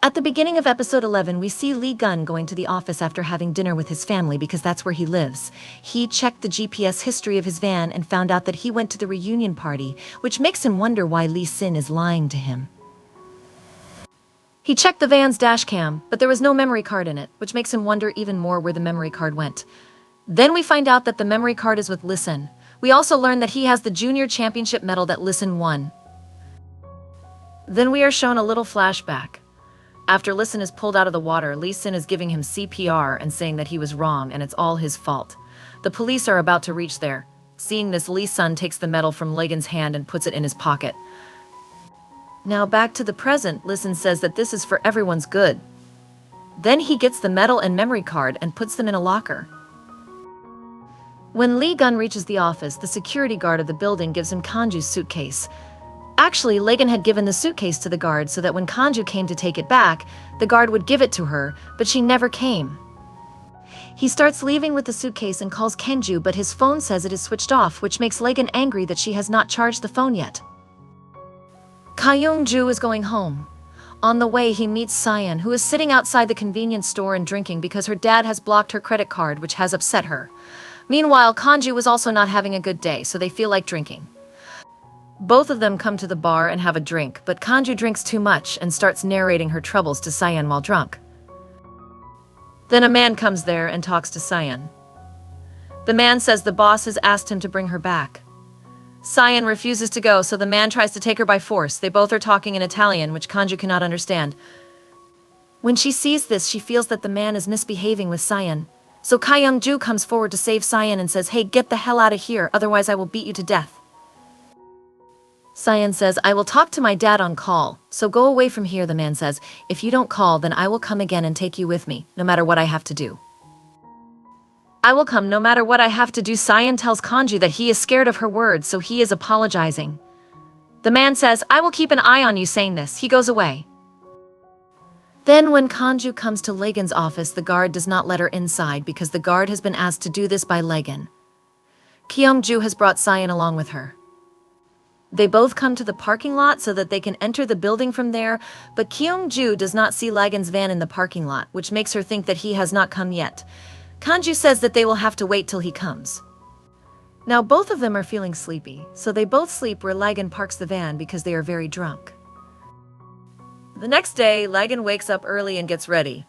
At the beginning of episode 11, we see Lee Gun going to the office after having dinner with his family because that's where he lives. He checked the GPS history of his van and found out that he went to the reunion party, which makes him wonder why Lee Sin is lying to him. He checked the van's dash cam, but there was no memory card in it, which makes him wonder even more where the memory card went. Then we find out that the memory card is with Listen. We also learn that he has the junior championship medal that Listen won. Then we are shown a little flashback. After Listen is pulled out of the water, Lee Sin is giving him CPR and saying that he was wrong and it's all his fault. The police are about to reach there. Seeing this, Lee Sun takes the medal from Legan's hand and puts it in his pocket. Now back to the present, Listen says that this is for everyone's good. Then he gets the medal and memory card and puts them in a locker. When Lee Gun reaches the office, the security guard of the building gives him Kanju's suitcase. Actually, Legan had given the suitcase to the guard so that when Kanju came to take it back, the guard would give it to her, but she never came. He starts leaving with the suitcase and calls Kenju, but his phone says it is switched off, which makes Legan angry that she has not charged the phone yet. Kyung-ju is going home. On the way, he meets Sayan, who is sitting outside the convenience store and drinking because her dad has blocked her credit card, which has upset her. Meanwhile, Kanju was also not having a good day, so they feel like drinking. Both of them come to the bar and have a drink, but Kanju drinks too much and starts narrating her troubles to Sayan while drunk. Then a man comes there and talks to Sayan. The man says the boss has asked him to bring her back. Sayan refuses to go, so the man tries to take her by force. They both are talking in Italian, which Kanju cannot understand. When she sees this, she feels that the man is misbehaving with Sayan. So Kyung-ju comes forward to save Sayan and says, "Hey, get the hell out of here, otherwise I will beat you to death." Sayan says, "I will talk to my dad on call, so go away from here," the man says. "If you don't call, then I will come again and take you with me, no matter what I have to do." "I will come no matter what I have to do." Sayan tells Kanju that he is scared of her words, so he is apologizing. The man says, "I will keep an eye on you," saying this. He goes away. Then when Kanju comes to Legan's office, the guard does not let her inside because the guard has been asked to do this by Legan. Kyung-ju has brought Sayan along with her. They both come to the parking lot so that they can enter the building from there, but Kyung-ju does not see Legan's van in the parking lot, which makes her think that he has not come yet. Kanju says that they will have to wait till he comes. Now both of them are feeling sleepy, so they both sleep where Legan parks the van because they are very drunk. The next day, Legan wakes up early and gets ready.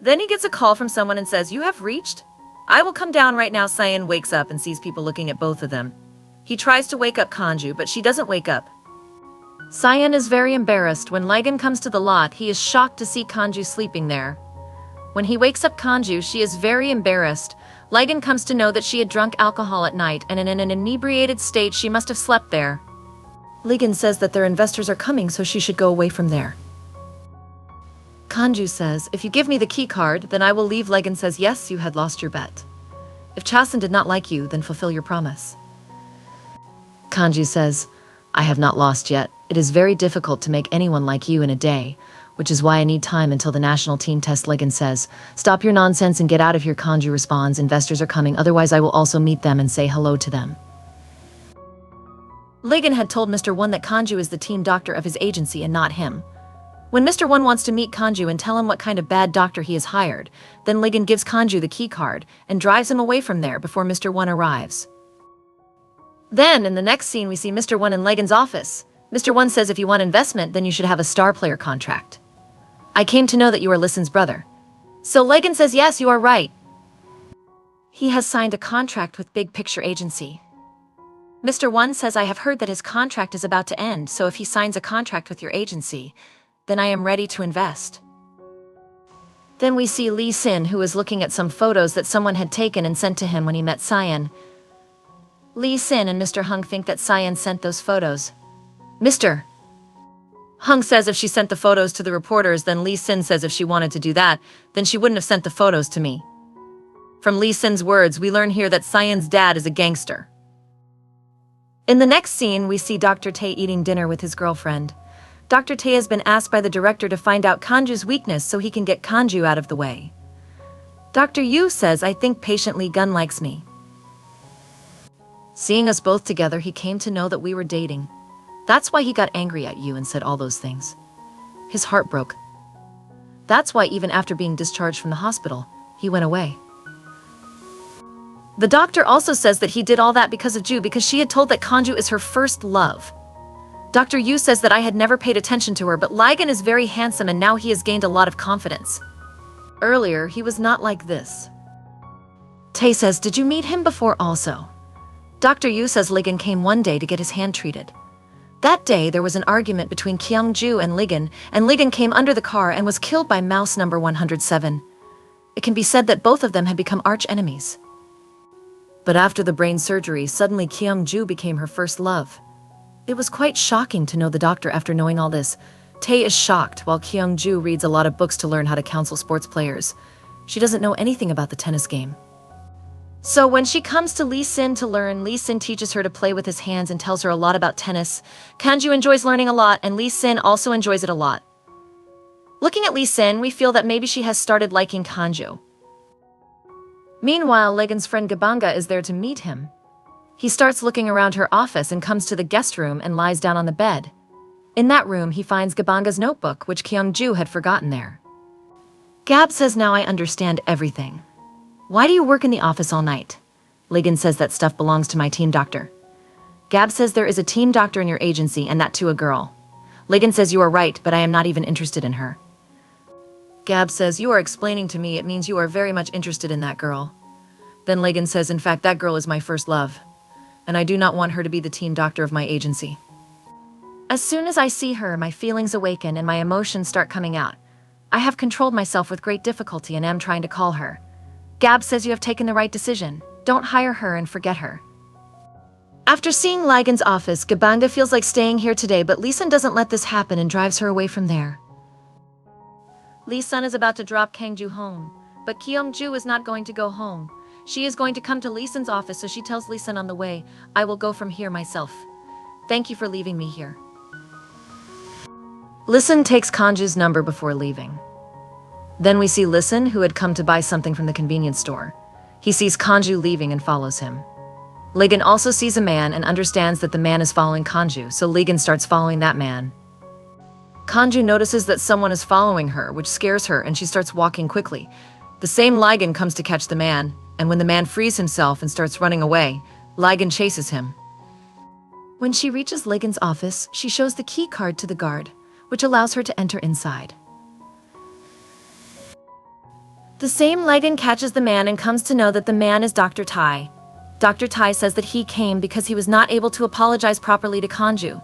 Then he gets a call from someone and says, "You have reached? I will come down right now." Sayan wakes up and sees people looking at both of them. He tries to wake up Kanju, but she doesn't wake up. Sayan is very embarrassed. When Legan comes to the lot, he is shocked to see Kanju sleeping there. When he wakes up Kanju, she is very embarrassed. Legan comes to know that she had drunk alcohol at night, and in an inebriated state she must have slept there. Legan says that their investors are coming, so she should go away from there. Kanju says, "If you give me the key card, then I will leave." Legan says, "Yes, you had lost your bet. If Chasen did not like you, then fulfill your promise." Kanju says, "I have not lost yet. It is very difficult to make anyone like you in a day, which is why I need time until the national team test." Legan says, "Stop your nonsense and get out of here." Kanju responds, "Investors are coming, otherwise I will also meet them and say hello to them." Legan had told Mr. One that Kanju is the team doctor of his agency and not him. When Mr. One wants to meet Kanju and tell him what kind of bad doctor he has hired, then Legan gives Kanju the key card and drives him away from there before Mr. One arrives. Then, in the next scene, we see Mr. One in Legan's office. Mr. One says, "If you want investment, then you should have a star player contract. I came to know that you are Listen's brother." So Legan says, "Yes, you are right." He has signed a contract with Big Picture Agency. Mr. One says, "I have heard that his contract is about to end, so if he signs a contract with your agency, then I am ready to invest." Then we see Lee Sin, who is looking at some photos that someone had taken and sent to him when he met Sayan. Lee Sin and Mr. Hung think that Sayan sent those photos. Mr. Hung says if she sent the photos to the reporters, then Lee Sin says if she wanted to do that, then she wouldn't have sent the photos to me. From Lee Sin's words, we learn here that Sayan's dad is a gangster. In the next scene, we see Dr. Tae eating dinner with his girlfriend. Dr. Tae has been asked by the director to find out Kanju's weakness so he can get Kanju out of the way. Dr. Yu says, "I think patient Lee Gun likes me. Seeing us both together, he came to know that we were dating. That's why he got angry at you and said all those things. His heart broke." That's why even after being discharged from the hospital, he went away. The doctor also says that he did all that because of Ju, because she had told that Kanju is her first love. Dr. Yu says that I had never paid attention to her, but Ligon is very handsome and now he has gained a lot of confidence. Earlier, he was not like this. Tae says, did you meet him before also? Dr. Yu says Ligon came one day to get his hand treated. That day, there was an argument between Kyung-ju and Ligon came under the car and was killed by mouse number 107. It can be said that both of them had become arch enemies. But after the brain surgery, suddenly Kyung-ju became her first love. It was quite shocking to know the doctor after knowing all this. Tae is shocked while Kyung-ju reads a lot of books to learn how to counsel sports players. She doesn't know anything about the tennis game. So when she comes to Lee Sin to learn, Lee Sin teaches her to play with his hands and tells her a lot about tennis. Kanju enjoys learning a lot and Lee Sin also enjoys it a lot. Looking at Lee Sin, we feel that maybe she has started liking Kanju. Meanwhile, Ligon's friend Gabanga is there to meet him. He starts looking around her office and comes to the guest room and lies down on the bed. In that room, he finds Gabanga's notebook, which Kyung-ju had forgotten there. Gab says, now I understand everything. Why do you work in the office all night? Ligon says that stuff belongs to my team doctor. Gab says there is a team doctor in your agency and that too a girl. Ligon says you are right, but I am not even interested in her. Gab says you are explaining to me it means you are very much interested in that girl. Then Ligon says in fact that girl is my first love, and I do not want her to be the team doctor of my agency. As soon as I see her, my feelings awaken and my emotions start coming out. I have controlled myself with great difficulty and am trying to call her. Gab says you have taken the right decision. Don't hire her and forget her. After seeing Ligon's office, Gabanga feels like staying here today, but Lee Sun doesn't let this happen and drives her away from there. Lee Sun is about to drop Kangju home, but Kyung-ju is not going to go home. She is going to come to Lee Sun's office, so she tells Lee Sun on the way, I will go from here myself. Thank you for leaving me here. Lee Sun takes Kanju's number before leaving. Then we see Lee Sun, who had come to buy something from the convenience store. He sees Kanju leaving and follows him. Ligon also sees a man and understands that the man is following Kanju, so Ligon starts following that man. Kanju notices that someone is following her, which scares her, and she starts walking quickly. The same Ligon comes to catch the man, and when the man frees himself and starts running away, Ligon chases him. When she reaches Ligon's office, she shows the key card to the guard, which allows her to enter inside. The same Ligon catches the man and comes to know that the man is Dr. Tai. Dr. Tai says that he came because he was not able to apologize properly to Kanju.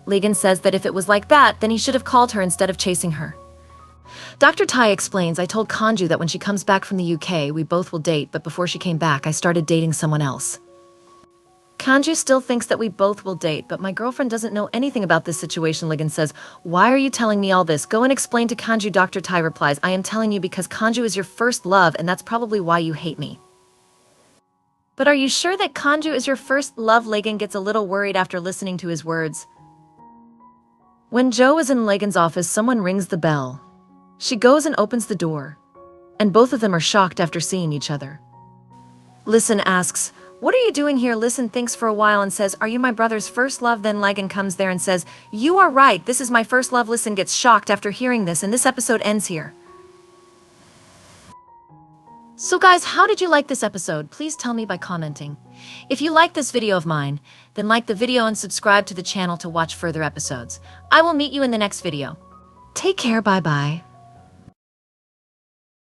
Ligon says that if it was like that, then he should have called her instead of chasing her. Dr. Tai explains, I told Kanju that when she comes back from the UK, we both will date, but before she came back, I started dating someone else. Kanju still thinks that we both will date, but my girlfriend doesn't know anything about this situation. Ligon says, why are you telling me all this? Go and explain to Kanju. Dr. Tai replies, I am telling you because Kanju is your first love, and that's probably why you hate me. But are you sure that Kanju is your first love? Ligon gets a little worried after listening to his words. When Jo is in Ligon's office, someone rings the bell. She goes and opens the door, and both of them are shocked after seeing each other. Lee Sun asks, what are you doing here? Lee Sun thinks for a while and says, are you my brother's first love? Then Ligon comes there and says, you are right, this is my first love. Lee Sun gets shocked after hearing this, and this episode ends here. So guys, how did you like this episode? Please tell me by commenting. If you like this video of mine, then like the video and subscribe to the channel to watch further episodes. I will meet you in the next video. Take care, bye bye.